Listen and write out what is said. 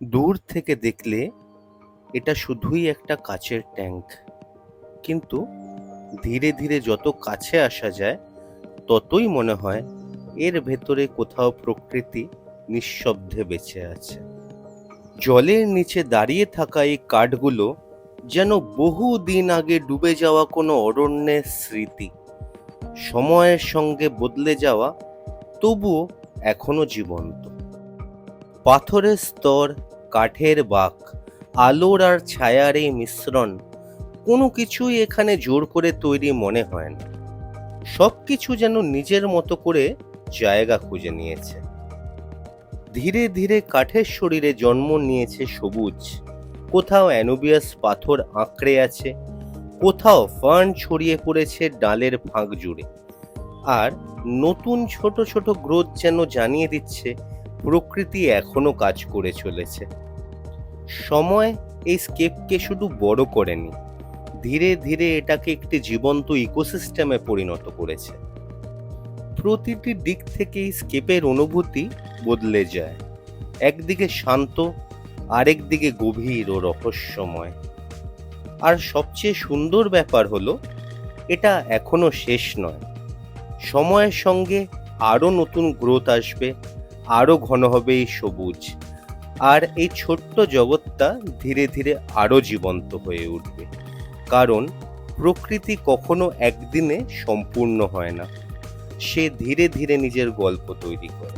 দূর থেকে দেখলে এটা শুধুই একটা কাচের ট্যাঙ্ক, কিন্তু ধীরে ধীরে যত কাছে আসা যায় ততই মনে হয় এর ভেতরে কোথাও প্রকৃতি নিঃশব্দে বেঁচে আছে। জলের নিচে দাঁড়িয়ে থাকা এই কাঠগুলো যেন বহু দিন আগে ডুবে যাওয়া কোনো অরণ্যের স্মৃতি, সময়ের সঙ্গে বদলে যাওয়া, তবুও এখনো জীবন্ত। পাথরের স্তর, কাঠের বাঁক, আলোর আর ছায়ার এই মিশ্রণ, কোনো কিছুই এখানে জোর করে তৈরি মনে হয় না। সবকিছু যেন নিজের মতো করে জায়গা খুঁজে নিয়েছে। ধীরে ধীরে কাঠের শরীরে জন্ম নিয়েছে সবুজ, কোথাও অ্যানুবিয়াস পাথর আঁকড়ে আছে, কোথাও ফার্ন ছড়িয়ে পড়েছে ডালের ফাঁক জুড়ে, আর নতুন ছোট ছোট গ্রোথ যেন জানিয়ে দিচ্ছে প্রকৃতি এখনো কাজ করে চলেছে। সময় এই স্কেপকে শুধু বড় করেনি, ধীরে ধীরে এটাকে একটি জীবন্ত ইকোসিস্টেমে পরিণত করেছে। প্রতিটি দিক থেকে এই স্কেপের অনুভূতি বদলে যায়, একদিকে শান্ত, আরেক দিকে গভীর ও রহস্যময়। আর সবচেয়ে সুন্দর ব্যাপার হলো এটা এখনো শেষ নয়। সময়ের সঙ্গে আরো নতুন গ্রোথ আসবে, আরো ঘন হবে এই সবুজ, আর এই ছোট্ট জগৎটা ধীরে ধীরে আরো জীবন্ত হয়ে উঠবে। কারণ প্রকৃতি কখনো একদিনে সম্পূর্ণ হয় না, সে ধীরে ধীরে নিজের গল্প তৈরি করে।